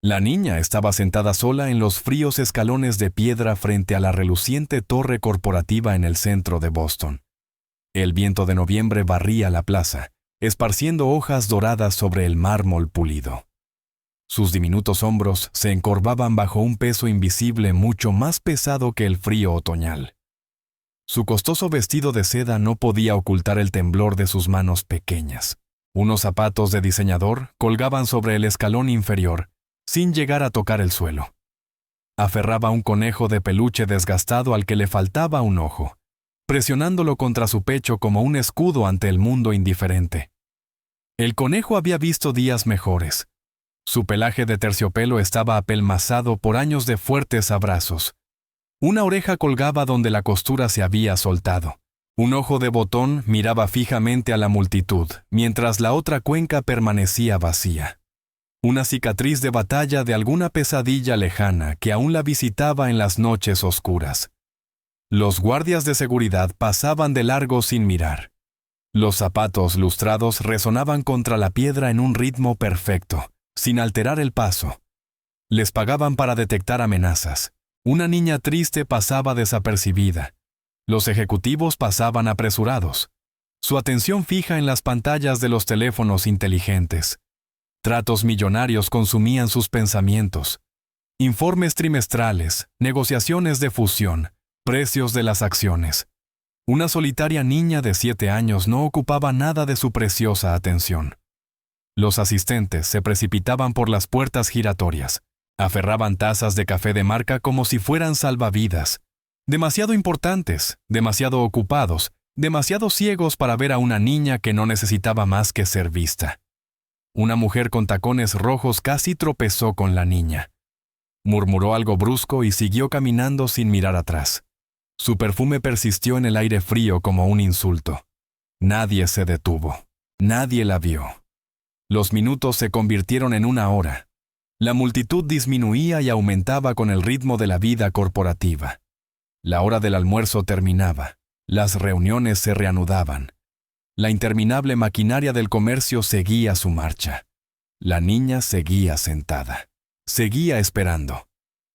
La niña estaba sentada sola en los fríos escalones de piedra frente a la reluciente torre corporativa en el centro de Boston. El viento de noviembre barría la plaza, esparciendo hojas doradas sobre el mármol pulido. Sus diminutos hombros se encorvaban bajo un peso invisible mucho más pesado que el frío otoñal. Su costoso vestido de seda no podía ocultar el temblor de sus manos pequeñas. Unos zapatos de diseñador colgaban sobre el escalón inferior, sin llegar a tocar el suelo. Aferraba un conejo de peluche desgastado al que le faltaba un ojo, presionándolo contra su pecho como un escudo ante el mundo indiferente. El conejo había visto días mejores. Su pelaje de terciopelo estaba apelmazado por años de fuertes abrazos. Una oreja colgaba donde la costura se había soltado. Un ojo de botón miraba fijamente a la multitud, mientras la otra cuenca permanecía vacía. Una cicatriz de batalla de alguna pesadilla lejana que aún la visitaba en las noches oscuras. Los guardias de seguridad pasaban de largo sin mirar. Los zapatos lustrados resonaban contra la piedra en un ritmo perfecto, sin alterar el paso. Les pagaban para detectar amenazas. Una niña triste pasaba desapercibida. Los ejecutivos pasaban apresurados. Su atención fija en las pantallas de los teléfonos inteligentes. Tratos millonarios consumían sus pensamientos. Informes trimestrales, negociaciones de fusión, precios de las acciones. Una solitaria niña de 7 años no ocupaba nada de su preciosa atención. Los asistentes se precipitaban por las puertas giratorias. Aferraban tazas de café de marca como si fueran salvavidas. Demasiado importantes, demasiado ocupados, demasiado ciegos para ver a una niña que no necesitaba más que ser vista. Una mujer con tacones rojos casi tropezó con la niña. Murmuró algo brusco y siguió caminando sin mirar atrás. Su perfume persistió en el aire frío como un insulto. Nadie se detuvo. Nadie la vio. Los minutos se convirtieron en una hora. La multitud disminuía y aumentaba con el ritmo de la vida corporativa. La hora del almuerzo terminaba. Las reuniones se reanudaban. La interminable maquinaria del comercio seguía su marcha. La niña seguía sentada. Seguía esperando.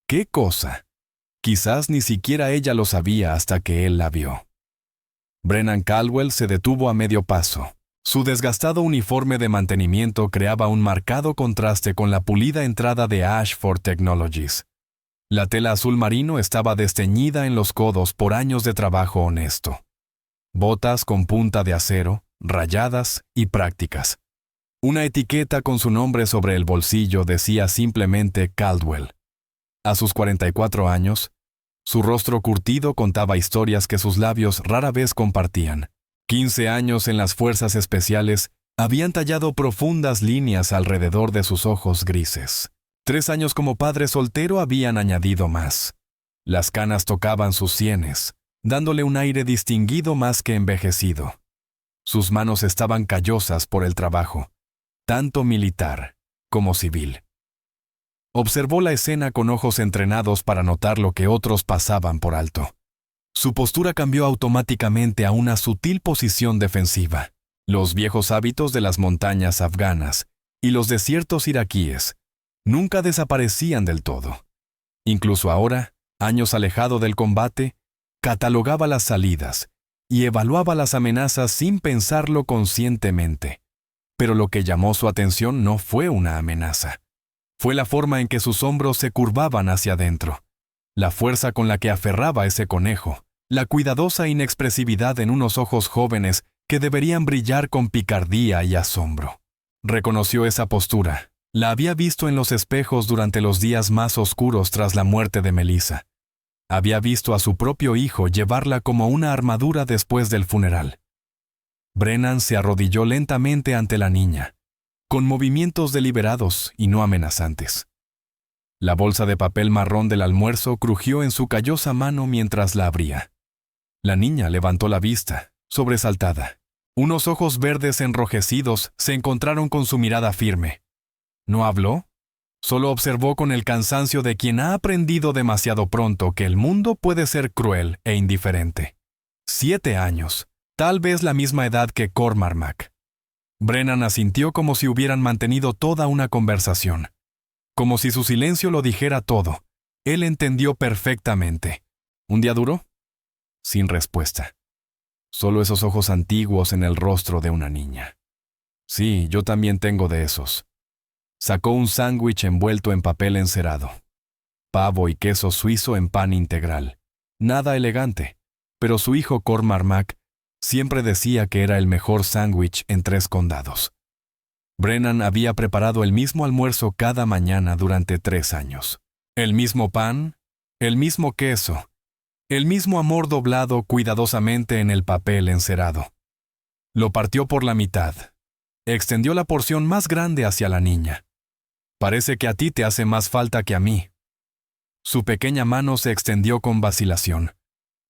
¿Qué cosa? Quizás ni siquiera ella lo sabía hasta que él la vio. Brennan Caldwell se detuvo a medio paso. Su desgastado uniforme de mantenimiento creaba un marcado contraste con la pulida entrada de Ashford Technologies. La tela azul marino estaba desteñida en los codos por años de trabajo honesto. Botas con punta de acero, rayadas y prácticas. Una etiqueta con su nombre sobre el bolsillo decía simplemente Caldwell. A sus 44 años, su rostro curtido contaba historias que sus labios rara vez compartían. 15 años en las fuerzas especiales habían tallado profundas líneas alrededor de sus ojos grises. 3 años como padre soltero habían añadido más. Las canas tocaban sus sienes, dándole un aire distinguido más que envejecido. Sus manos estaban callosas por el trabajo, tanto militar como civil. Observó la escena con ojos entrenados para notar lo que otros pasaban por alto. Su postura cambió automáticamente a una sutil posición defensiva. Los viejos hábitos de las montañas afganas y los desiertos iraquíes nunca desaparecían del todo. Incluso ahora, años alejado del combate, catalogaba las salidas y evaluaba las amenazas sin pensarlo conscientemente. Pero lo que llamó su atención no fue una amenaza. Fue la forma en que sus hombros se curvaban hacia adentro, la fuerza con la que aferraba ese conejo, la cuidadosa inexpresividad en unos ojos jóvenes que deberían brillar con picardía y asombro. Reconoció esa postura. La había visto en los espejos durante los días más oscuros tras la muerte de Melissa. Había visto a su propio hijo llevarla como una armadura después del funeral. Brennan se arrodilló lentamente ante la niña, con movimientos deliberados y no amenazantes. La bolsa de papel marrón del almuerzo crujió en su callosa mano mientras la abría. La niña levantó la vista, sobresaltada. Unos ojos verdes enrojecidos se encontraron con su mirada firme. ¿No habló? Solo observó con el cansancio de quien ha aprendido demasiado pronto que el mundo puede ser cruel e indiferente. 7 años, tal vez la misma edad que Cormac. Brennan asintió como si hubieran mantenido toda una conversación. Como si su silencio lo dijera todo. Él entendió perfectamente. ¿Un día duro? Sin respuesta. Solo esos ojos antiguos en el rostro de una niña. Sí, yo también tengo de esos. Sacó un sándwich envuelto en papel encerado. Pavo y queso suizo en pan integral. Nada elegante, pero su hijo Cormac siempre decía que era el mejor sándwich en 3 condados. Brennan había preparado el mismo almuerzo cada mañana durante 3 años. El mismo pan, el mismo queso, el mismo amor doblado cuidadosamente en el papel encerado. Lo partió por la mitad. Extendió la porción más grande hacia la niña. Parece que a ti te hace más falta que a mí. Su pequeña mano se extendió con vacilación,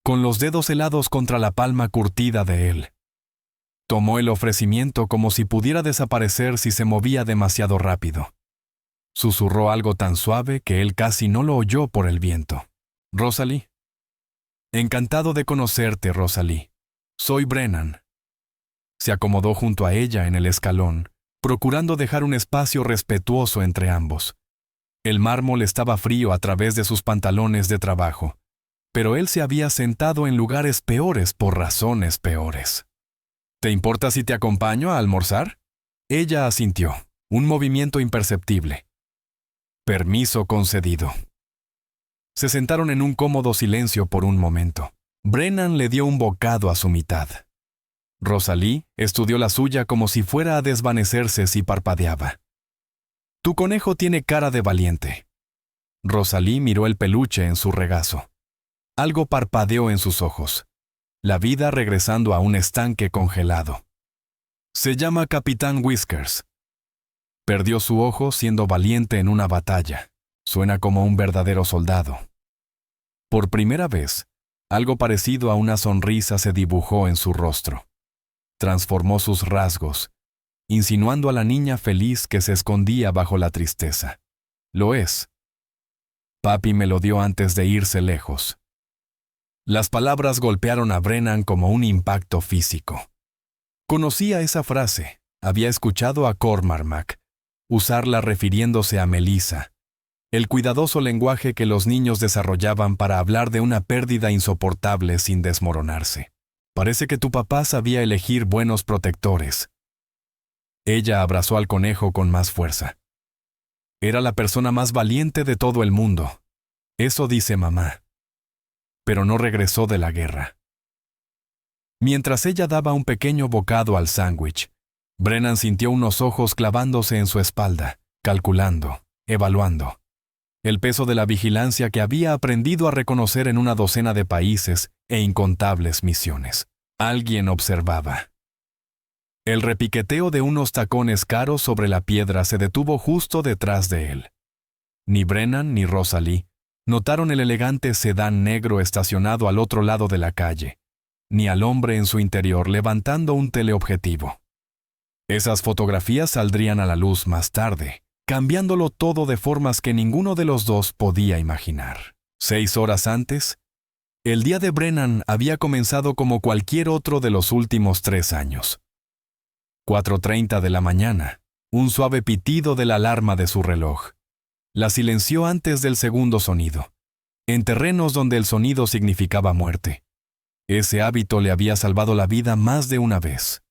con los dedos helados contra la palma curtida de él. Tomó el ofrecimiento como si pudiera desaparecer si se movía demasiado rápido. Susurró algo tan suave que él casi no lo oyó por el viento. «Rosalie». «Encantado de conocerte, Rosalie. Soy Brennan». Se acomodó junto a ella en el escalón, procurando dejar un espacio respetuoso entre ambos. El mármol estaba frío a través de sus pantalones de trabajo, pero él se había sentado en lugares peores por razones peores. «¿Te importa si te acompaño a almorzar?» Ella asintió, un movimiento imperceptible. Permiso concedido. Se sentaron en un cómodo silencio por un momento. Brennan le dio un bocado a su mitad. Rosalie estudió la suya como si fuera a desvanecerse si parpadeaba. «Tu conejo tiene cara de valiente». Rosalie miró el peluche en su regazo. Algo parpadeó en sus ojos. La vida regresando a un estanque congelado. «Se llama Capitán Whiskers». Perdió su ojo siendo valiente en una batalla. Suena como un verdadero soldado. Por primera vez, algo parecido a una sonrisa se dibujó en su rostro. Transformó sus rasgos, insinuando a la niña feliz que se escondía bajo la tristeza. «Lo es. Papi me lo dio antes de irse lejos». Las palabras golpearon a Brennan como un impacto físico. Conocía esa frase, había escuchado a Cormac usarla refiriéndose a Melissa, el cuidadoso lenguaje que los niños desarrollaban para hablar de una pérdida insoportable sin desmoronarse. «Parece que tu papá sabía elegir buenos protectores». Ella abrazó al conejo con más fuerza. «Era la persona más valiente de todo el mundo. Eso dice mamá». Pero no regresó de la guerra. Mientras ella daba un pequeño bocado al sándwich, Brennan sintió unos ojos clavándose en su espalda, calculando, evaluando. El peso de la vigilancia que había aprendido a reconocer en una docena de países e incontables misiones. Alguien observaba. El repiqueteo de unos tacones caros sobre la piedra se detuvo justo detrás de él. Ni Brennan ni Rosalie notaron el elegante sedán negro estacionado al otro lado de la calle, ni al hombre en su interior levantando un teleobjetivo. Esas fotografías saldrían a la luz más tarde, cambiándolo todo de formas que ninguno de los dos podía imaginar. 6 horas antes, el día de Brennan había comenzado como cualquier otro de los últimos 3 años. 4:30 de la mañana, un suave pitido de la alarma de su reloj. La silenció antes del segundo sonido, en terrenos donde el sonido significaba muerte. Ese hábito le había salvado la vida más de una vez.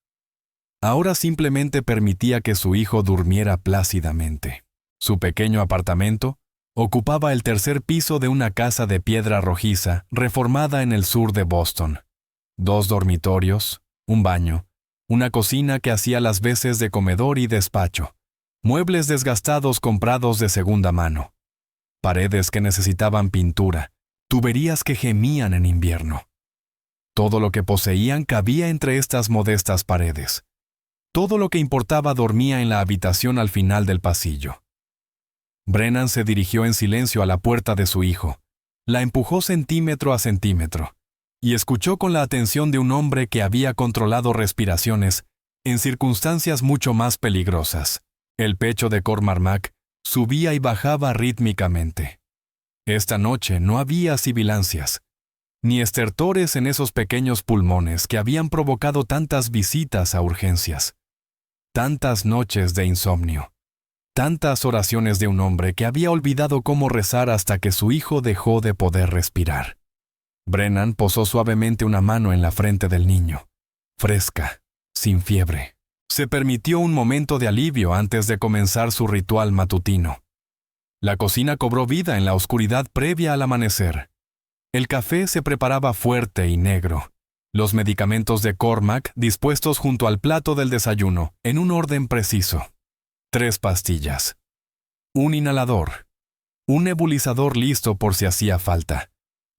Ahora simplemente permitía que su hijo durmiera plácidamente. Su pequeño apartamento ocupaba el 3er piso de una casa de piedra rojiza reformada en el sur de Boston. 2 dormitorios, un baño, una cocina que hacía las veces de comedor y despacho, muebles desgastados comprados de segunda mano, paredes que necesitaban pintura, tuberías que gemían en invierno. Todo lo que poseían cabía entre estas modestas paredes. Todo lo que importaba dormía en la habitación al final del pasillo. Brennan se dirigió en silencio a la puerta de su hijo, la empujó centímetro a centímetro, y escuchó con la atención de un hombre que había controlado respiraciones en circunstancias mucho más peligrosas. El pecho de Cormac subía y bajaba rítmicamente. Esta noche no había sibilancias, ni estertores en esos pequeños pulmones que habían provocado tantas visitas a urgencias. Tantas noches de insomnio. Tantas oraciones de un hombre que había olvidado cómo rezar hasta que su hijo dejó de poder respirar. Brennan posó suavemente una mano en la frente del niño, fresca, sin fiebre. Se permitió un momento de alivio antes de comenzar su ritual matutino. La cocina cobró vida en la oscuridad previa al amanecer. El café se preparaba fuerte y negro. Los medicamentos de Cormac dispuestos junto al plato del desayuno, en un orden preciso. 3 pastillas. Un inhalador. Un nebulizador listo por si hacía falta.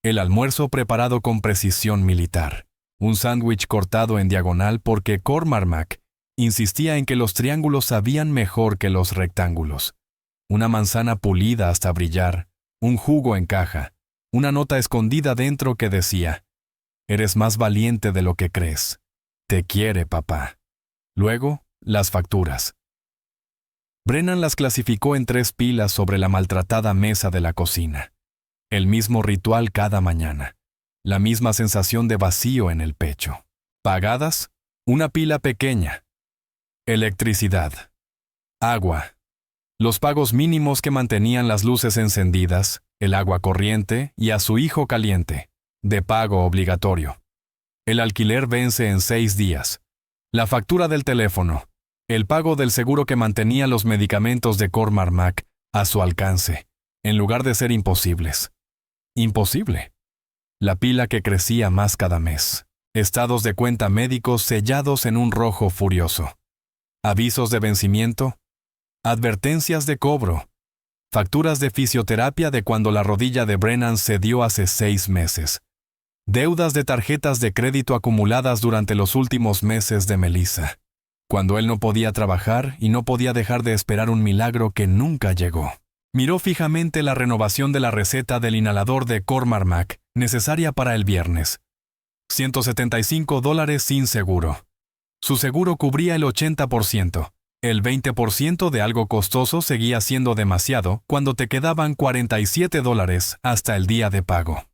El almuerzo preparado con precisión militar. Un sándwich cortado en diagonal porque Cormac insistía en que los triángulos sabían mejor que los rectángulos. Una manzana pulida hasta brillar. Un jugo en caja. Una nota escondida dentro que decía: «Eres más valiente de lo que crees. Te quiere, papá». Luego, las facturas. Brennan las clasificó en 3 pilas sobre la maltratada mesa de la cocina. El mismo ritual cada mañana. La misma sensación de vacío en el pecho. Pagadas, una pila pequeña. Electricidad. Agua. Los pagos mínimos que mantenían las luces encendidas, el agua corriente y a su hijo caliente, de pago obligatorio. El alquiler vence en 6 días. La factura del teléfono. El pago del seguro que mantenía los medicamentos de Cormac a su alcance, en lugar de ser imposibles. Imposible. La pila que crecía más cada mes. Estados de cuenta médicos sellados en un rojo furioso. Avisos de vencimiento. Advertencias de cobro. Facturas de fisioterapia de cuando la rodilla de Brennan cedió hace 6 meses. Deudas de tarjetas de crédito acumuladas durante los últimos meses de Melissa, cuando él no podía trabajar y no podía dejar de esperar un milagro que nunca llegó. Miró fijamente la renovación de la receta del inhalador de Cormac, necesaria para el viernes. $175 sin seguro. Su seguro cubría el 80%. El 20% de algo costoso seguía siendo demasiado cuando te quedaban $47 hasta el día de pago.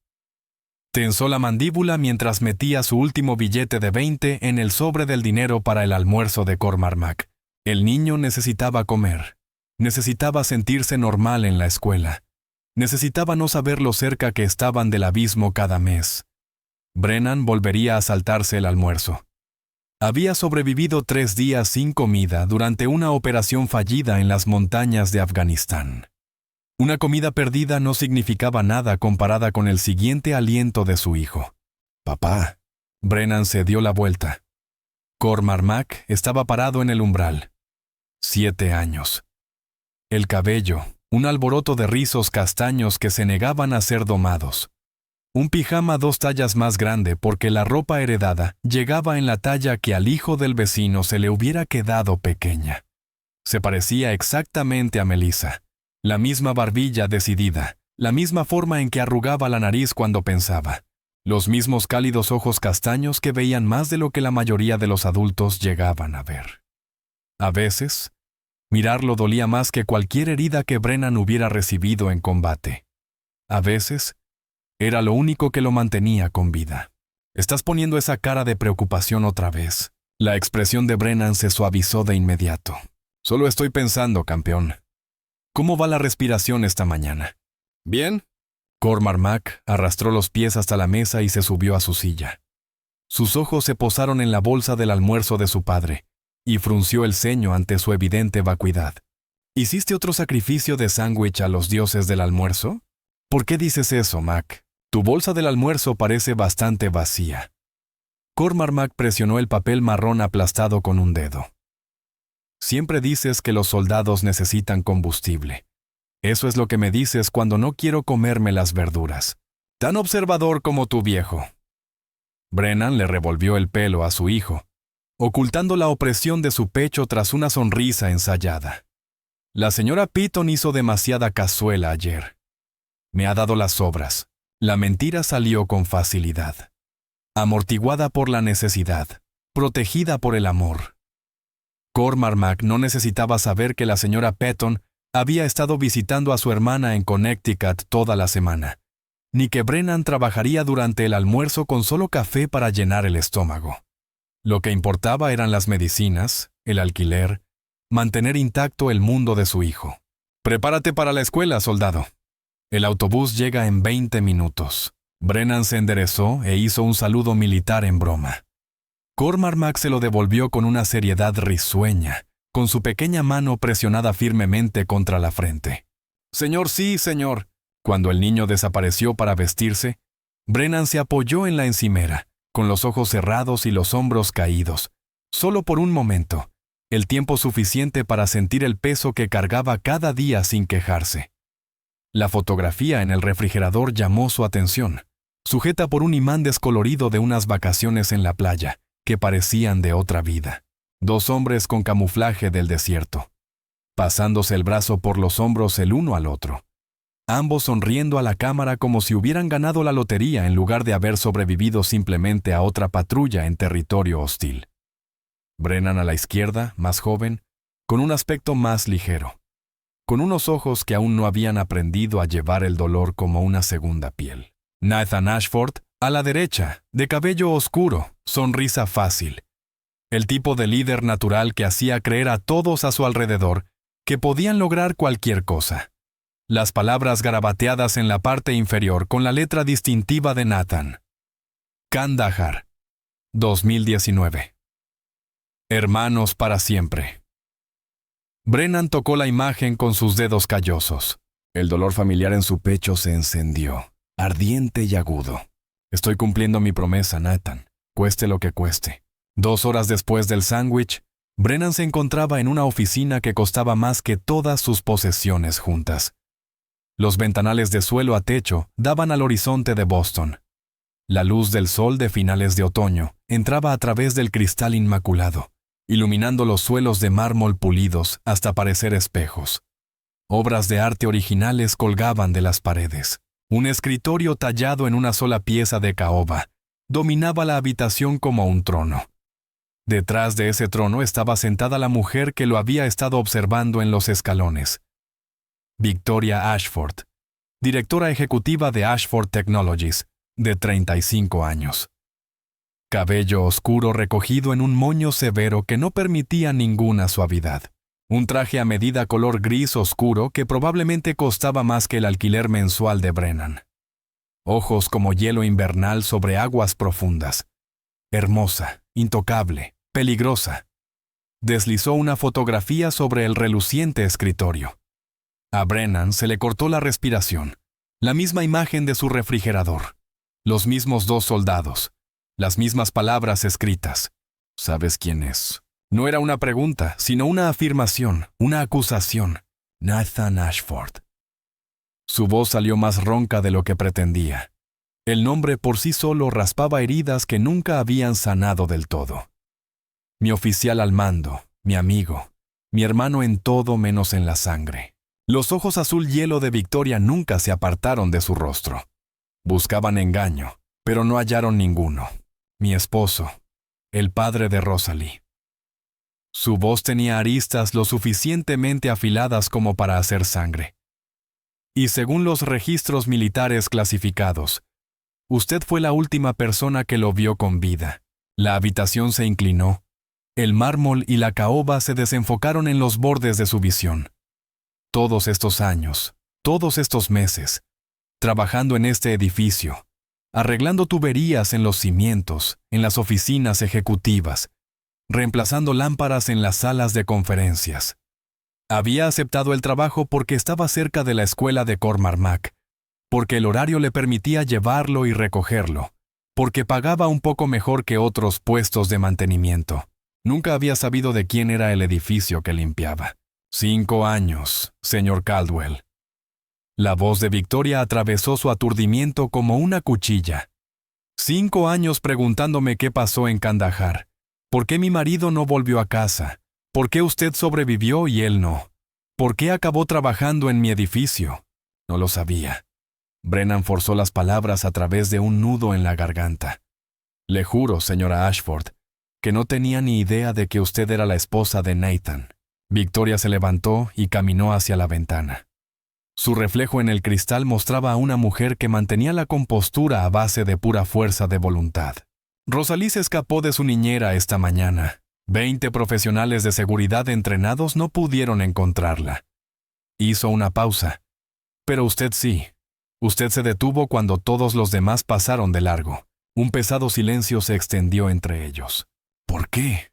Tensó la mandíbula mientras metía su último billete de 20 en el sobre del dinero para el almuerzo de Cormac. El niño necesitaba comer. Necesitaba sentirse normal en la escuela. Necesitaba no saber lo cerca que estaban del abismo cada mes. Brennan volvería a saltarse el almuerzo. Había sobrevivido 3 días sin comida durante una operación fallida en las montañas de Afganistán. Una comida perdida no significaba nada comparada con el siguiente aliento de su hijo. «Papá». Brennan se dio la vuelta. Cormac estaba parado en el umbral. 7 años. El cabello, un alboroto de rizos castaños que se negaban a ser domados. Un pijama 2 tallas más grande porque la ropa heredada llegaba en la talla que al hijo del vecino se le hubiera quedado pequeña. Se parecía exactamente a Melissa. La misma barbilla decidida, la misma forma en que arrugaba la nariz cuando pensaba. Los mismos cálidos ojos castaños que veían más de lo que la mayoría de los adultos llegaban a ver. A veces, mirarlo dolía más que cualquier herida que Brennan hubiera recibido en combate. A veces, era lo único que lo mantenía con vida. «Estás poniendo esa cara de preocupación otra vez». La expresión de Brennan se suavizó de inmediato. «Solo estoy pensando, campeón. ¿Cómo va la respiración esta mañana?» «Bien». Cormac arrastró los pies hasta la mesa y se subió a su silla. Sus ojos se posaron en la bolsa del almuerzo de su padre, y frunció el ceño ante su evidente vacuidad. «¿Hiciste otro sacrificio de sándwich a los dioses del almuerzo?» «¿Por qué dices eso, Mac? Tu bolsa del almuerzo parece bastante vacía». Cormac presionó el papel marrón aplastado con un dedo. «Siempre dices que los soldados necesitan combustible. Eso es lo que me dices cuando no quiero comerme las verduras. Tan observador como tu viejo». Brennan le revolvió el pelo a su hijo, ocultando la opresión de su pecho tras una sonrisa ensayada. «La señora Piton hizo demasiada cazuela ayer. Me ha dado las sobras». La mentira salió con facilidad. Amortiguada por la necesidad, protegida por el amor. Cormac no necesitaba saber que la señora Piton había estado visitando a su hermana en Connecticut toda la semana, ni que Brennan trabajaría durante el almuerzo con solo café para llenar el estómago. Lo que importaba eran las medicinas, el alquiler, mantener intacto el mundo de su hijo. «Prepárate para la escuela, soldado». El autobús llega en 20 minutos. Brennan se enderezó e hizo un saludo militar en broma. Cormac se lo devolvió con una seriedad risueña, con su pequeña mano presionada firmemente contra la frente. «Señor, sí, señor». Cuando el niño desapareció para vestirse, Brennan se apoyó en la encimera, con los ojos cerrados y los hombros caídos, solo por un momento, el tiempo suficiente para sentir el peso que cargaba cada día sin quejarse. La fotografía en el refrigerador llamó su atención, sujeta por un imán descolorido de unas vacaciones en la playa, que parecían de otra vida. 2 hombres con camuflaje del desierto, pasándose el brazo por los hombros el uno al otro. Ambos sonriendo a la cámara como si hubieran ganado la lotería en lugar de haber sobrevivido simplemente a otra patrulla en territorio hostil. Brennan a la izquierda, más joven, con un aspecto más ligero, con unos ojos que aún no habían aprendido a llevar el dolor como una segunda piel. Nathan Ashford, a la derecha, de cabello oscuro, sonrisa fácil. El tipo de líder natural que hacía creer a todos a su alrededor que podían lograr cualquier cosa. Las palabras garabateadas en la parte inferior con la letra distintiva de Nathan. Kandahar, 2019. Hermanos para siempre. Brennan tocó la imagen con sus dedos callosos. El dolor familiar en su pecho se encendió, ardiente y agudo. Estoy cumpliendo mi promesa, Nathan, cueste lo que cueste. 2 horas después del sándwich, Brennan se encontraba en una oficina que costaba más que todas sus posesiones juntas. Los ventanales de suelo a techo daban al horizonte de Boston. La luz del sol de finales de otoño entraba a través del cristal inmaculado, iluminando los suelos de mármol pulidos hasta parecer espejos. Obras de arte originales colgaban de las paredes. Un escritorio tallado en una sola pieza de caoba dominaba la habitación como un trono. Detrás de ese trono estaba sentada la mujer que lo había estado observando en los escalones. Victoria Ashford, directora ejecutiva de Ashford Technologies, de 35 años. Cabello oscuro recogido en un moño severo que no permitía ninguna suavidad. Un traje a medida color gris oscuro que probablemente costaba más que el alquiler mensual de Brennan. Ojos como hielo invernal sobre aguas profundas. Hermosa, intocable, peligrosa. Deslizó una fotografía sobre el reluciente escritorio. A Brennan se le cortó la respiración. La misma imagen de su refrigerador. Los mismos 2 soldados. Las mismas palabras escritas. ¿Sabes quién es? No era una pregunta, sino una afirmación, una acusación. Nathan Ashford. Su voz salió más ronca de lo que pretendía. El nombre por sí solo raspaba heridas que nunca habían sanado del todo. Mi oficial al mando, mi amigo, mi hermano en todo menos en la sangre. Los ojos azul hielo de Victoria nunca se apartaron de su rostro. Buscaban engaño, pero no hallaron ninguno. Mi esposo, el padre de Rosalie. Su voz tenía aristas lo suficientemente afiladas como para hacer sangre. Y según los registros militares clasificados, usted fue la última persona que lo vio con vida. La habitación se inclinó. El mármol y la caoba se desenfocaron en los bordes de su visión. Todos estos años, todos estos meses, trabajando en este edificio, arreglando tuberías en los cimientos, en las oficinas ejecutivas, reemplazando lámparas en las salas de conferencias. Había aceptado el trabajo porque estaba cerca de la escuela de Cormac, porque el horario le permitía llevarlo y recogerlo, porque pagaba un poco mejor que otros puestos de mantenimiento. Nunca había sabido de quién era el edificio que limpiaba. 5 años, señor Caldwell. La voz de Victoria atravesó su aturdimiento como una cuchilla. 5 años preguntándome qué pasó en Kandahar. ¿Por qué mi marido no volvió a casa? ¿Por qué usted sobrevivió y él no? ¿Por qué acabó trabajando en mi edificio? No lo sabía. Brennan forzó las palabras a través de un nudo en la garganta. Le juro, señora Ashford, que no tenía ni idea de que usted era la esposa de Nathan. Victoria se levantó y caminó hacia la ventana. Su reflejo en el cristal mostraba a una mujer que mantenía la compostura a base de pura fuerza de voluntad. Rosalie se escapó de su niñera esta mañana. 20 profesionales de seguridad entrenados no pudieron encontrarla. Hizo una pausa. Pero usted sí. Usted se detuvo cuando todos los demás pasaron de largo. Un pesado silencio se extendió entre ellos. ¿Por qué?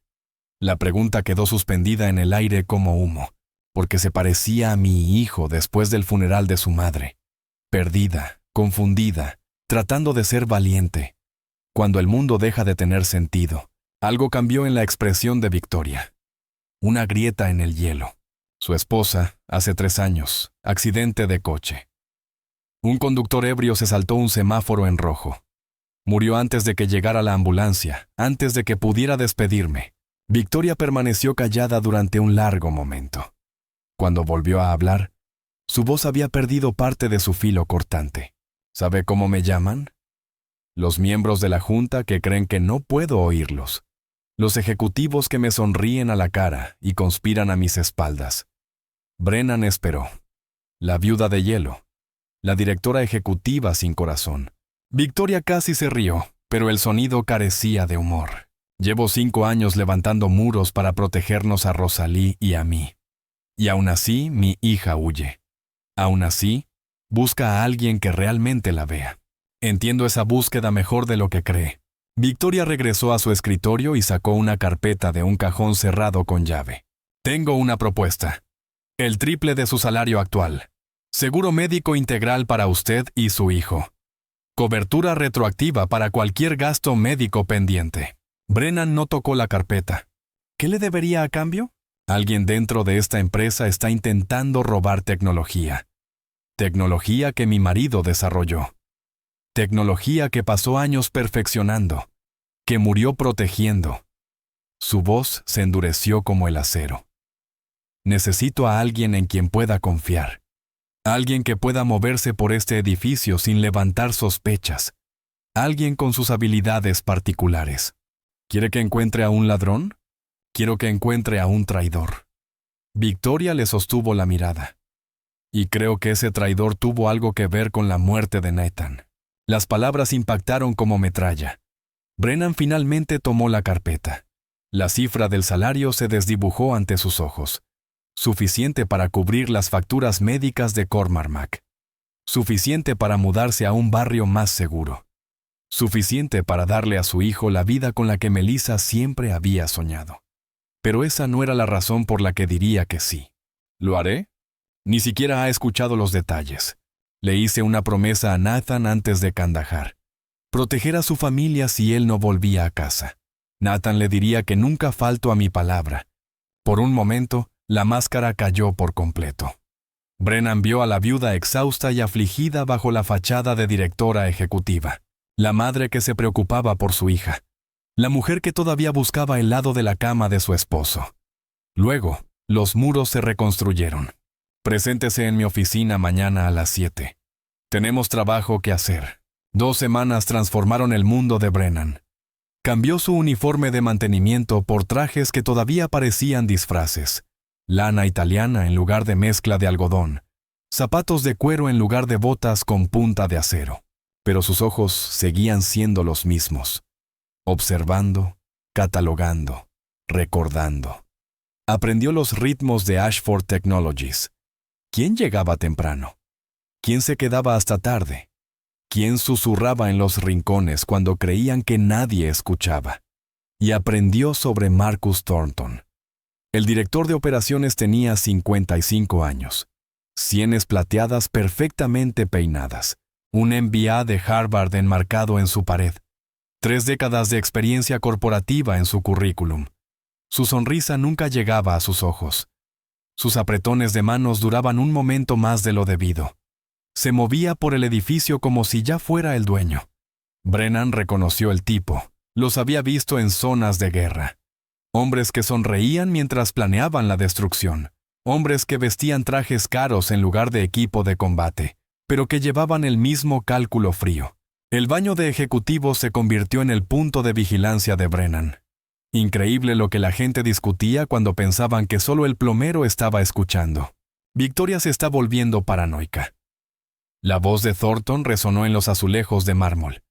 La pregunta quedó suspendida en el aire como humo, porque se parecía a mi hijo después del funeral de su madre. Perdida, confundida, tratando de ser valiente. Cuando el mundo deja de tener sentido, algo cambió en la expresión de Victoria. Una grieta en el hielo. Su esposa, hace 3 años, accidente de coche. Un conductor ebrio se saltó un semáforo en rojo. Murió antes de que llegara la ambulancia, antes de que pudiera despedirme. Victoria permaneció callada durante un largo momento. Cuando volvió a hablar, su voz había perdido parte de su filo cortante. ¿Sabe cómo me llaman? Los miembros de la junta que creen que no puedo oírlos. Los ejecutivos que me sonríen a la cara y conspiran a mis espaldas. Brennan esperó. La viuda de hielo. La directora ejecutiva sin corazón. Victoria casi se rió, pero el sonido carecía de humor. Llevo 5 años levantando muros para protegernos a Rosalí y a mí. Y aún así, mi hija huye. Aún así, busca a alguien que realmente la vea. Entiendo esa búsqueda mejor de lo que cree. Victoria regresó a su escritorio y sacó una carpeta de un cajón cerrado con llave. Tengo una propuesta. El triple de su salario actual. Seguro médico integral para usted y su hijo. Cobertura retroactiva para cualquier gasto médico pendiente. Brennan no tocó la carpeta. ¿Qué le debería a cambio? Alguien dentro de esta empresa está intentando robar tecnología. Tecnología que mi marido desarrolló. Tecnología que pasó años perfeccionando. Que murió protegiendo. Su voz se endureció como el acero. Necesito a alguien en quien pueda confiar. Alguien que pueda moverse por este edificio sin levantar sospechas. Alguien con sus habilidades particulares. ¿Quiere que encuentre a un ladrón? Quiero que encuentre a un traidor. Victoria le sostuvo la mirada. Y creo que ese traidor tuvo algo que ver con la muerte de Nathan. Las palabras impactaron como metralla. Brennan finalmente tomó la carpeta. La cifra del salario se desdibujó ante sus ojos. Suficiente para cubrir las facturas médicas de Cormac. Suficiente para mudarse a un barrio más seguro. Suficiente para darle a su hijo la vida con la que Melissa siempre había soñado. Pero esa no era la razón por la que diría que sí. ¿Lo haré? Ni siquiera ha escuchado los detalles. Le hice una promesa a Nathan antes de Kandahar. Proteger a su familia si él no volvía a casa. Nathan le diría que nunca falto a mi palabra. Por un momento, la máscara cayó por completo. Brennan vio a la viuda exhausta y afligida bajo la fachada de directora ejecutiva. La madre que se preocupaba por su hija. La mujer que todavía buscaba el lado de la cama de su esposo. Luego, los muros se reconstruyeron. Preséntese en mi oficina mañana a las 7. Tenemos trabajo que hacer. 2 semanas transformaron el mundo de Brennan. Cambió su uniforme de mantenimiento por trajes que todavía parecían disfraces. Lana italiana en lugar de mezcla de algodón. Zapatos de cuero en lugar de botas con punta de acero. Pero sus ojos seguían siendo los mismos. Observando, catalogando, recordando. Aprendió los ritmos de Ashford Technologies. ¿Quién llegaba temprano? ¿Quién se quedaba hasta tarde? ¿Quién susurraba en los rincones cuando creían que nadie escuchaba? Y aprendió sobre Marcus Thornton. El director de operaciones tenía 55 años. Sienes plateadas perfectamente peinadas. Un MBA de Harvard enmarcado en su pared. 3 décadas de experiencia corporativa en su currículum. Su sonrisa nunca llegaba a sus ojos. Sus apretones de manos duraban un momento más de lo debido. Se movía por el edificio como si ya fuera el dueño. Brennan reconoció el tipo. Los había visto en zonas de guerra. Hombres que sonreían mientras planeaban la destrucción. Hombres que vestían trajes caros en lugar de equipo de combate, pero que llevaban el mismo cálculo frío. El baño de ejecutivos se convirtió en el punto de vigilancia de Brennan. Increíble lo que la gente discutía cuando pensaban que solo el plomero estaba escuchando. Victoria se está volviendo paranoica. La voz de Thornton resonó en los azulejos de mármol.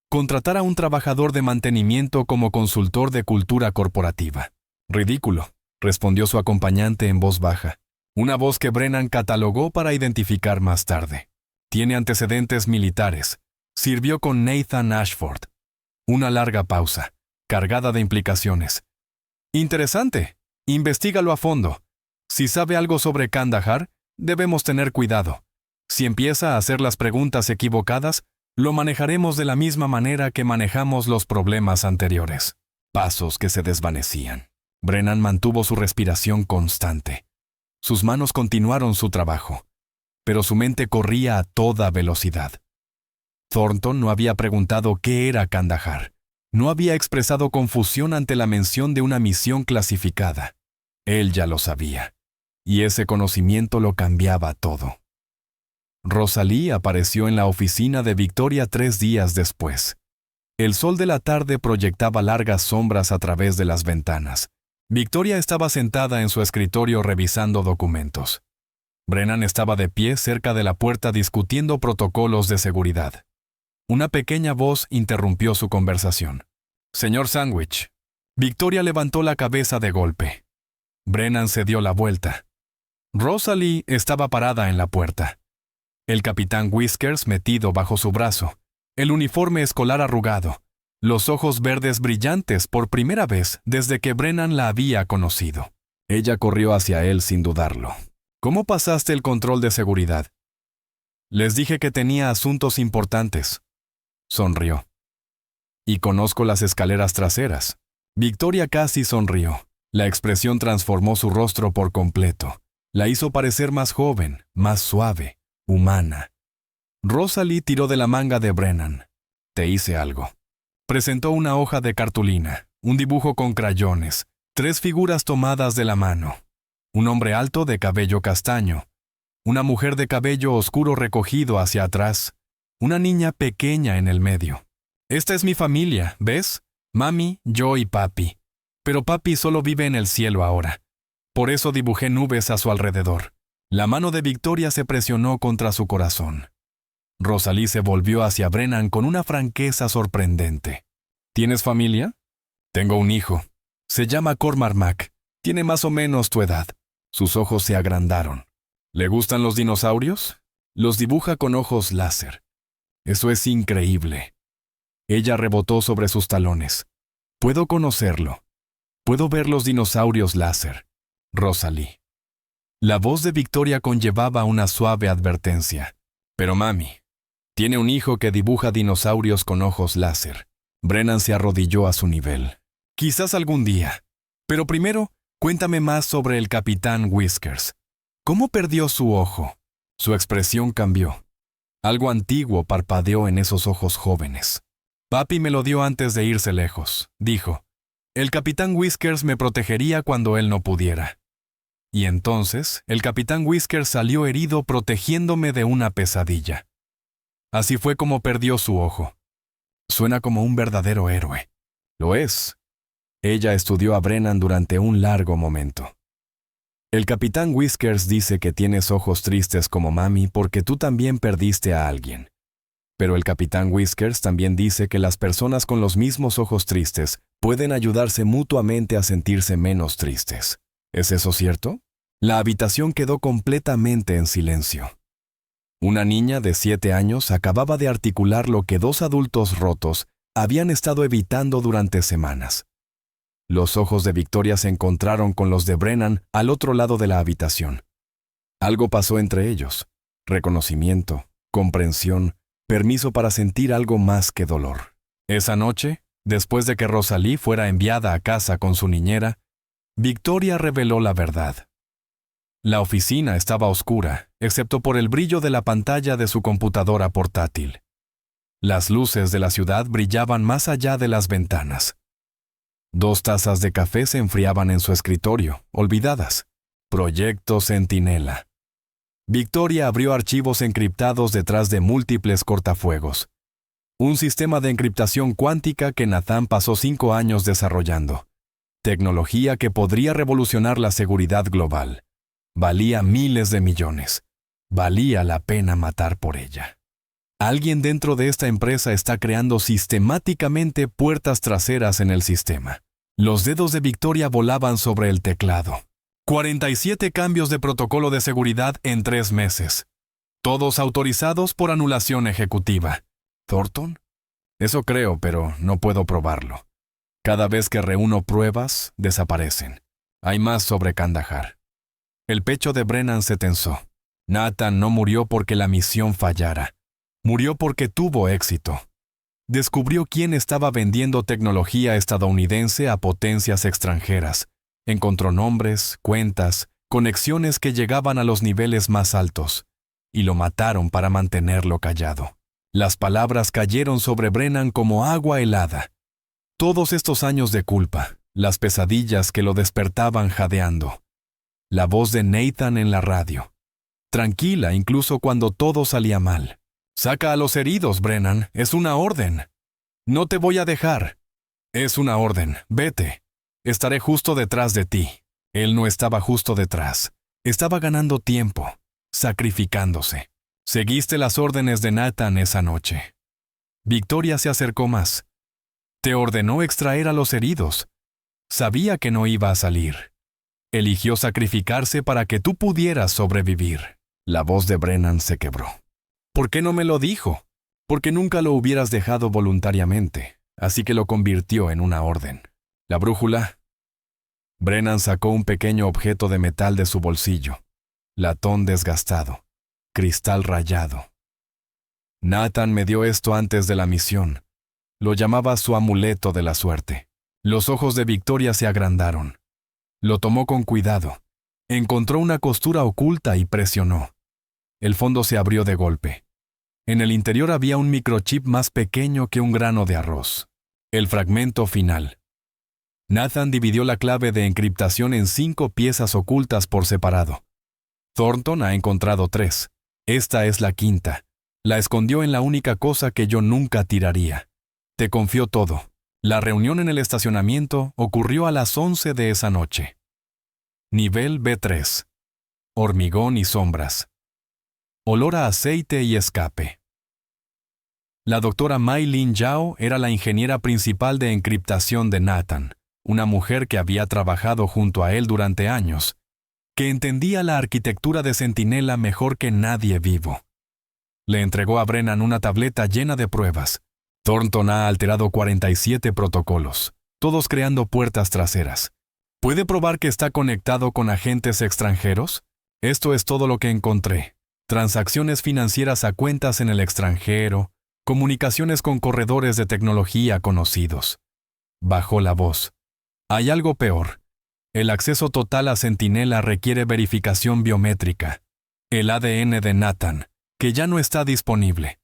Contratar a un trabajador de mantenimiento como consultor de cultura corporativa. Ridículo, respondió su acompañante en voz baja, una voz que Brennan catalogó para identificar más tarde. Tiene antecedentes militares. Sirvió con Nathan Ashford. Una larga pausa, cargada de implicaciones. Interesante. Investígalo a fondo. Si sabe algo sobre Kandahar, debemos tener cuidado. Si empieza a hacer las preguntas equivocadas, lo manejaremos de la misma manera que manejamos los problemas anteriores. Pasos que se desvanecían. Brennan mantuvo su respiración constante. Sus manos continuaron su trabajo, pero su mente corría a toda velocidad. Thornton no había preguntado qué era Kandahar. No había expresado confusión ante la mención de una misión clasificada. Él ya lo sabía, y ese conocimiento lo cambiaba todo. Rosalie apareció en la oficina de Victoria 3 días después. El sol de la tarde proyectaba largas sombras a través de las ventanas. Victoria estaba sentada en su escritorio revisando documentos. Brennan estaba de pie cerca de la puerta discutiendo protocolos de seguridad. Una pequeña voz interrumpió su conversación. «Señor Sandwich». Victoria levantó la cabeza de golpe. Brennan se dio la vuelta. Rosalie estaba parada en la puerta. El capitán Whiskers metido bajo su brazo, el uniforme escolar arrugado, los ojos verdes brillantes por primera vez desde que Brennan la había conocido. Ella corrió hacia él sin dudarlo. «¿Cómo pasaste el control de seguridad?» «Les dije que tenía asuntos importantes». Sonrió. «Y conozco las escaleras traseras». Victoria casi sonrió. La expresión transformó su rostro por completo. La hizo parecer más joven, más suave, humana. Rosalie tiró de la manga de Brennan. «Te hice algo». Presentó una hoja de cartulina, un dibujo con crayones, 3 figuras tomadas de la mano. Un hombre alto de cabello castaño, una mujer de cabello oscuro recogido hacia atrás, una niña pequeña en el medio. «Esta es mi familia, ¿ves? Mami, yo y papi. Pero papi solo vive en el cielo ahora. Por eso dibujé nubes a su alrededor». La mano de Victoria se presionó contra su corazón. Rosalie se volvió hacia Brennan con una franqueza sorprendente. «¿Tienes familia?» «Tengo un hijo. Se llama Cormac Mac. Tiene más o menos tu edad». Sus ojos se agrandaron. «¿Le gustan los dinosaurios?» «Los dibuja con ojos láser». «Eso es increíble». Ella rebotó sobre sus talones. «Puedo conocerlo. Puedo ver los dinosaurios láser». Rosalie. La voz de Victoria conllevaba una suave advertencia. «Pero mami, tiene un hijo que dibuja dinosaurios con ojos láser». Brennan se arrodilló a su nivel. «Quizás algún día. Pero primero, cuéntame más sobre el capitán Whiskers. ¿Cómo perdió su ojo?» Su expresión cambió. Algo antiguo parpadeó en esos ojos jóvenes. «Papi me lo dio antes de irse lejos», dijo. «El capitán Whiskers me protegería cuando él no pudiera». Y entonces, el capitán Whiskers salió herido protegiéndome de una pesadilla. Así fue como perdió su ojo. Suena como un verdadero héroe. Lo es. Ella estudió a Brennan durante un largo momento. «El capitán Whiskers dice que tienes ojos tristes como mami porque tú también perdiste a alguien. Pero el capitán Whiskers también dice que las personas con los mismos ojos tristes pueden ayudarse mutuamente a sentirse menos tristes. ¿Es eso cierto?» La habitación quedó completamente en silencio. Una niña de 7 años acababa de articular lo que 2 adultos rotos habían estado evitando durante semanas. Los ojos de Victoria se encontraron con los de Brennan al otro lado de la habitación. Algo pasó entre ellos. Reconocimiento, comprensión, permiso para sentir algo más que dolor. Esa noche, después de que Rosalie fuera enviada a casa con su niñera, Victoria reveló la verdad. La oficina estaba oscura, excepto por el brillo de la pantalla de su computadora portátil. Las luces de la ciudad brillaban más allá de las ventanas. 2 tazas de café se enfriaban en su escritorio, olvidadas. Proyecto Centinela. Victoria abrió archivos encriptados detrás de múltiples cortafuegos. Un sistema de encriptación cuántica que Nathan pasó 5 años desarrollando. Tecnología que podría revolucionar la seguridad global. Valía miles de millones. Valía la pena matar por ella. Alguien dentro de esta empresa está creando sistemáticamente puertas traseras en el sistema. Los dedos de Victoria volaban sobre el teclado. 47 cambios de protocolo de seguridad en 3 meses. Todos autorizados por anulación ejecutiva. ¿Thornton? Eso creo, pero no puedo probarlo. Cada vez que reúno pruebas, desaparecen. Hay más sobre Kandahar. El pecho de Brennan se tensó. Nathan no murió porque la misión fallara. Murió porque tuvo éxito. Descubrió quién estaba vendiendo tecnología estadounidense a potencias extranjeras. Encontró nombres, cuentas, conexiones que llegaban a los niveles más altos. Y lo mataron para mantenerlo callado. Las palabras cayeron sobre Brennan como agua helada. Todos estos años de culpa, las pesadillas que lo despertaban jadeando. La voz de Nathan en la radio. Tranquila incluso cuando todo salía mal. «Saca a los heridos, Brennan. Es una orden. No te voy a dejar. Es una orden. Vete. Estaré justo detrás de ti». Él no estaba justo detrás. Estaba ganando tiempo, sacrificándose. Seguiste las órdenes de Nathan esa noche. Victoria se acercó más. Te ordenó extraer a los heridos. Sabía que no iba a salir. Eligió sacrificarse para que tú pudieras sobrevivir. La voz de Brennan se quebró. ¿Por qué no me lo dijo? Porque nunca lo hubieras dejado voluntariamente, así que lo convirtió en una orden. ¿La brújula? Brennan sacó un pequeño objeto de metal de su bolsillo. Latón desgastado. Cristal rayado. Nathan me dio esto antes de la misión. Lo llamaba su amuleto de la suerte. Los ojos de Victoria se agrandaron. Lo tomó con cuidado. Encontró una costura oculta y presionó. El fondo se abrió de golpe. En el interior había un microchip más pequeño que un grano de arroz. El fragmento final. Nathan dividió la clave de encriptación en 5 piezas ocultas por separado. Thornton ha encontrado 3. Esta es la 5ª. La escondió en la única cosa que yo nunca tiraría. Te confió todo. La reunión en el estacionamiento ocurrió a las 11 de esa noche. Nivel B3. Hormigón y sombras. Olor a aceite y escape. La doctora Mai Lin Yao era la ingeniera principal de encriptación de Nathan, una mujer que había trabajado junto a él durante años, que entendía la arquitectura de Centinela mejor que nadie vivo. Le entregó a Brennan una tableta llena de pruebas. Thornton ha alterado 47 protocolos, todos creando puertas traseras. ¿Puede probar que está conectado con agentes extranjeros? Esto es todo lo que encontré. Transacciones financieras a cuentas en el extranjero, comunicaciones con corredores de tecnología conocidos. Bajó la voz. Hay algo peor. El acceso total a Centinela requiere verificación biométrica. El ADN de Nathan, que ya no está disponible.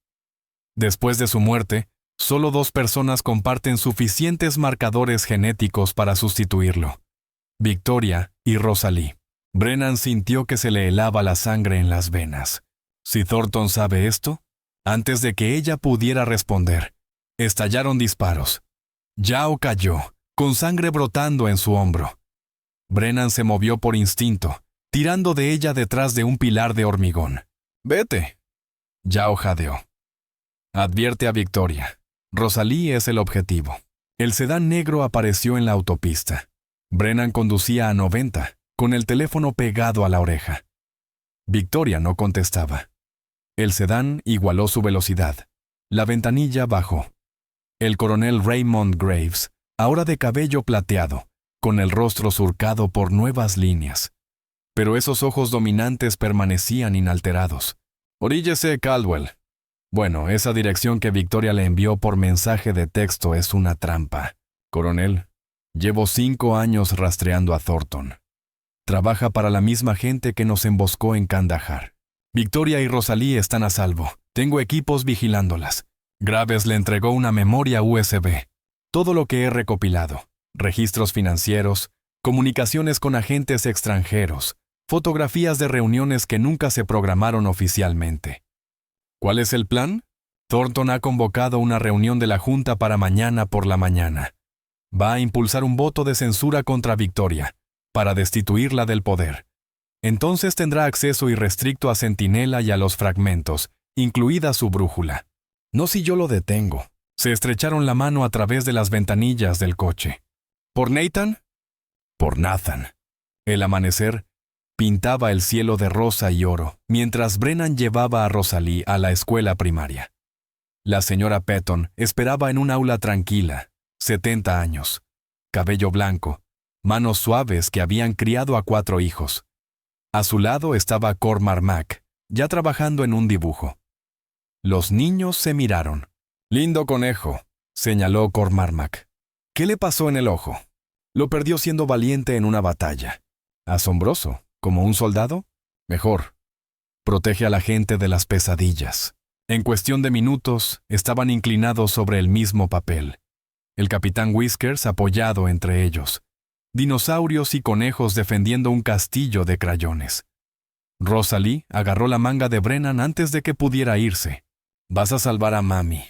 Después de su muerte, solo 2 personas comparten suficientes marcadores genéticos para sustituirlo. Victoria y Rosalie. Brennan sintió que se le helaba la sangre en las venas. Si Thornton sabe esto, antes de que ella pudiera responder, estallaron disparos. Yao cayó, con sangre brotando en su hombro. Brennan se movió por instinto, tirando de ella detrás de un pilar de hormigón. «Vete». Yao jadeó. Advierte a Victoria. Rosalie es el objetivo. El sedán negro apareció en la autopista. Brennan conducía a 90. Con el teléfono pegado a la oreja. Victoria no contestaba. El sedán igualó su velocidad. La ventanilla bajó. El coronel Raymond Graves, ahora de cabello plateado, con el rostro surcado por nuevas líneas. Pero esos ojos dominantes permanecían inalterados. «Oríllese, Caldwell». Bueno, esa dirección que Victoria le envió por mensaje de texto es una trampa. «Coronel, llevo 5 años rastreando a Thornton. Trabaja para la misma gente que nos emboscó en Kandahar. Victoria y Rosalie están a salvo. Tengo equipos vigilándolas. Graves le entregó una memoria USB. Todo lo que he recopilado. Registros financieros, comunicaciones con agentes extranjeros, fotografías de reuniones que nunca se programaron oficialmente. ¿Cuál es el plan? Thornton ha convocado una reunión de la Junta para mañana por la mañana. Va a impulsar un voto de censura contra Victoria, para destituirla del poder. Entonces tendrá acceso irrestricto a Centinela y a los fragmentos, incluida su brújula. No si yo lo detengo. Se estrecharon la mano a través de las ventanillas del coche. ¿Por Nathan? Por Nathan. El amanecer pintaba el cielo de rosa y oro, mientras Brennan llevaba a Rosalie a la escuela primaria. La señora Petton esperaba en un aula tranquila, 70 años, cabello blanco, manos suaves que habían criado a 4 hijos. A su lado estaba Cormac Mac, ya trabajando en un dibujo. Los niños se miraron. «Lindo conejo», señaló Cormac Mac. «¿Qué le pasó en el ojo?» «Lo perdió siendo valiente en una batalla». «Asombroso. ¿Como un soldado?» «Mejor. Protege a la gente de las pesadillas». En cuestión de minutos, estaban inclinados sobre el mismo papel. El capitán Whiskers apoyado entre ellos. Dinosaurios y conejos defendiendo un castillo de crayones. Rosalie agarró la manga de Brennan antes de que pudiera irse. «Vas a salvar a mami.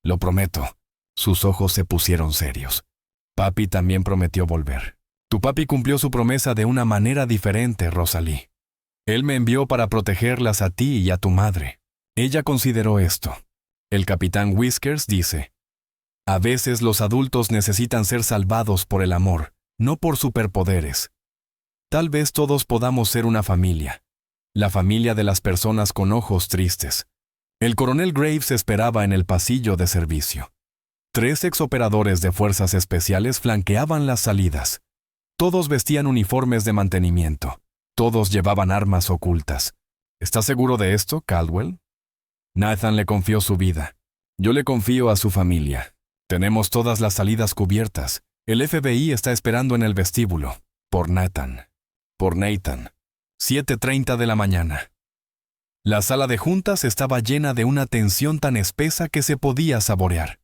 Lo prometo». Sus ojos se pusieron serios. «Papi también prometió volver. Tu papi cumplió su promesa de una manera diferente, Rosalie. Él me envió para protegerlas a ti y a tu madre. Ella consideró esto». El capitán Whiskers dice: «A veces los adultos necesitan ser salvados por el amor, no por superpoderes. Tal vez todos podamos ser una familia. La familia de las personas con ojos tristes». El coronel Graves esperaba en el pasillo de servicio. 3 exoperadores de fuerzas especiales flanqueaban las salidas. Todos vestían uniformes de mantenimiento. Todos llevaban armas ocultas. ¿Estás seguro de esto, Caldwell? Nathan le confió su vida. Yo le confío a su familia. Tenemos todas las salidas cubiertas. El FBI está esperando en el vestíbulo. Por Nathan. Por Nathan. 7:30 de la mañana. La sala de juntas estaba llena de una tensión tan espesa que se podía saborear.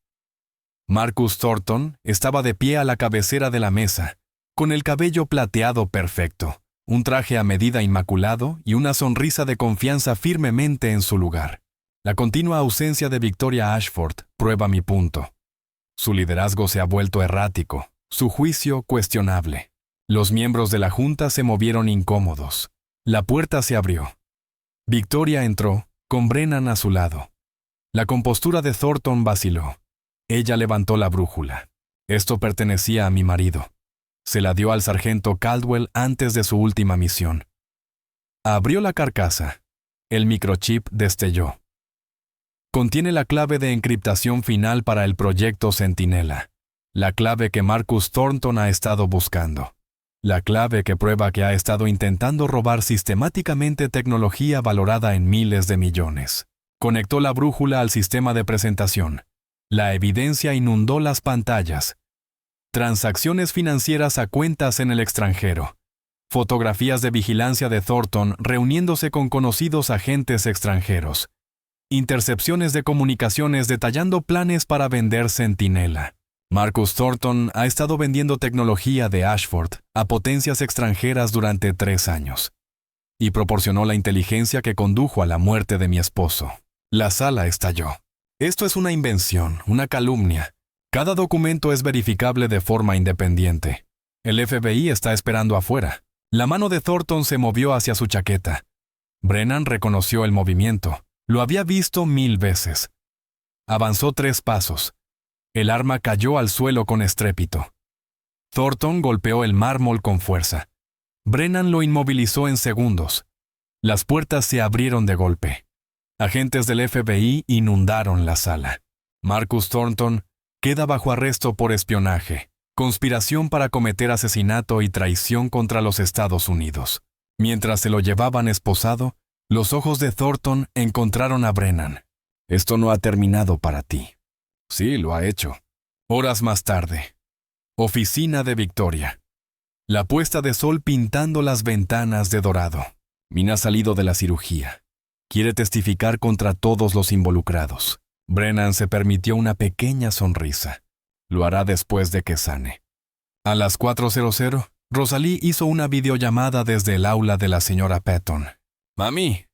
Marcus Thornton estaba de pie a la cabecera de la mesa, con el cabello plateado perfecto, un traje a medida inmaculado y una sonrisa de confianza firmemente en su lugar. La continua ausencia de Victoria Ashford prueba mi punto. Su liderazgo se ha vuelto errático, su juicio cuestionable. Los miembros de la junta se movieron incómodos. La puerta se abrió. Victoria entró, con Brennan a su lado. La compostura de Thornton vaciló. Ella levantó la brújula. Esto pertenecía a mi marido. Se la dio al sargento Caldwell antes de su última misión. Abrió la carcasa. El microchip destelló. Contiene la clave de encriptación final para el proyecto Centinela. La clave que Marcus Thornton ha estado buscando. La clave que prueba que ha estado intentando robar sistemáticamente tecnología valorada en miles de millones. Conectó la brújula al sistema de presentación. La evidencia inundó las pantallas. Transacciones financieras a cuentas en el extranjero. Fotografías de vigilancia de Thornton reuniéndose con conocidos agentes extranjeros. Intercepciones de comunicaciones detallando planes para vender Centinela. Marcus Thornton ha estado vendiendo tecnología de Ashford a potencias extranjeras durante 3 años. Y proporcionó la inteligencia que condujo a la muerte de mi esposo. La sala estalló. Esto es una invención, una calumnia. Cada documento es verificable de forma independiente. El FBI está esperando afuera. La mano de Thornton se movió hacia su chaqueta. Brennan reconoció el movimiento. Lo había visto 1000 veces. Avanzó 3 pasos. El arma cayó al suelo con estrépito. Thornton golpeó el mármol con fuerza. Brennan lo inmovilizó en segundos. Las puertas se abrieron de golpe. Agentes del FBI inundaron la sala. Marcus Thornton queda bajo arresto por espionaje, conspiración para cometer asesinato y traición contra los Estados Unidos. Mientras se lo llevaban esposado, los ojos de Thornton encontraron a Brennan. «Esto no ha terminado para ti». «Sí, lo ha hecho». Horas más tarde. Oficina de Victoria. La puesta de sol pintando las ventanas de dorado. Mina ha salido de la cirugía. Quiere testificar contra todos los involucrados. Brennan se permitió una pequeña sonrisa. Lo hará después de que sane. A las 4:00, Rosalie hizo una videollamada desde el aula de la señora Petton. «Mami,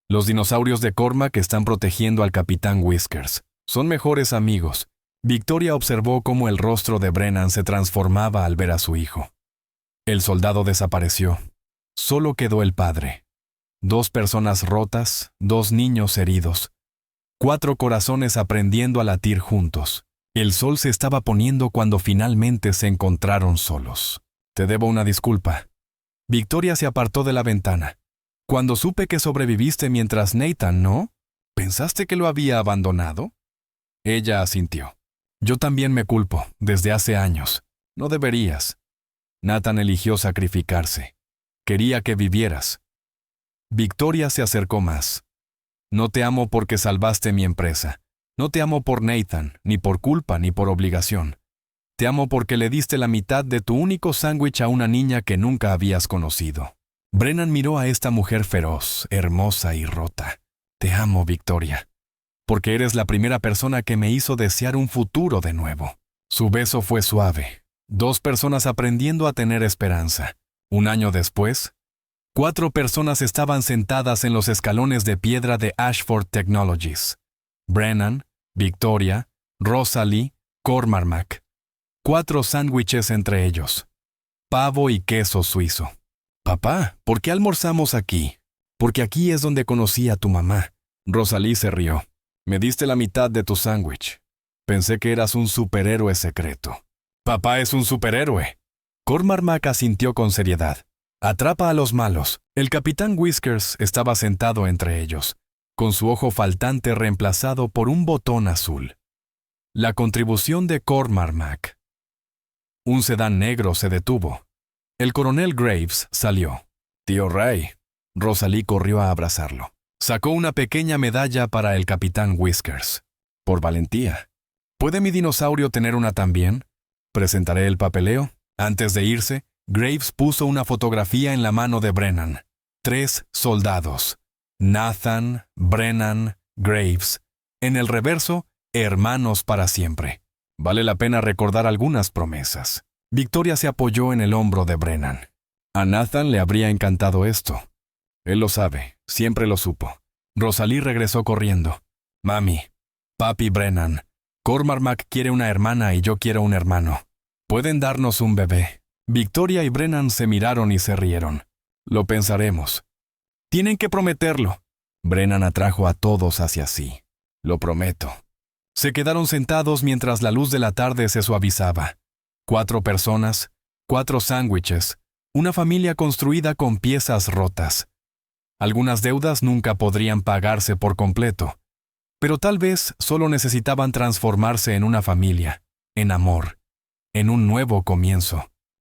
los dinosaurios de Cormac están protegiendo al capitán Whiskers. Son mejores amigos». Victoria observó cómo el rostro de Brennan se transformaba al ver a su hijo. El soldado desapareció. Solo quedó el padre. 2 personas rotas, 2 niños heridos. 4 corazones aprendiendo a latir juntos. El sol se estaba poniendo cuando finalmente se encontraron solos. Te debo una disculpa. Victoria se apartó de la ventana. Cuando supe que sobreviviste mientras Nathan no, ¿pensaste que lo había abandonado? Ella asintió. Yo también me culpo, desde hace años. No deberías. Nathan eligió sacrificarse. Quería que vivieras. Victoria se acercó más. No te amo porque salvaste mi empresa. No te amo por Nathan, ni por culpa ni por obligación. Te amo porque le diste la mitad de tu único sándwich a una niña que nunca habías conocido. Brennan miró a esta mujer feroz, hermosa y rota. Te amo, Victoria, porque eres la primera persona que me hizo desear un futuro de nuevo. Su beso fue suave. 2 personas aprendiendo a tener esperanza. Un año después, 4 personas estaban sentadas en los escalones de piedra de Ashford Technologies. Brennan, Victoria, Rosalie, Cormac. 4 sándwiches entre ellos. Pavo y queso suizo. Papá, ¿por qué almorzamos aquí? Porque aquí es donde conocí a tu mamá. Rosalie se rió. Me diste la mitad de tu sándwich. Pensé que eras un superhéroe secreto. Papá es un superhéroe. Cormac asintió con seriedad. Atrapa a los malos. El capitán Whiskers estaba sentado entre ellos, con su ojo faltante reemplazado por un botón azul. La contribución de Cormac. Un sedán negro se detuvo. El coronel Graves salió. Tío Ray. Rosalie corrió a abrazarlo. Sacó una pequeña medalla para el capitán Whiskers. Por valentía. ¿Puede mi dinosaurio tener una también? Presentaré el papeleo. Antes de irse, Graves puso una fotografía en la mano de Brennan. 3 soldados. Nathan, Brennan, Graves. En el reverso, hermanos para siempre. Vale la pena recordar algunas promesas. Victoria se apoyó en el hombro de Brennan. A Nathan le habría encantado esto. Él lo sabe, siempre lo supo. Rosalie regresó corriendo. Mami, papi Brennan, Cormac quiere una hermana y yo quiero un hermano. ¿Pueden darnos un bebé? Victoria y Brennan se miraron y se rieron. Lo pensaremos. Tienen que prometerlo. Brennan atrajo a todos hacia sí. Lo prometo. Se quedaron sentados mientras la luz de la tarde se suavizaba. 4 personas, 4 sándwiches, una familia construida con piezas rotas. Algunas deudas nunca podrían pagarse por completo, pero tal vez solo necesitaban transformarse en una familia, en amor, en un nuevo comienzo.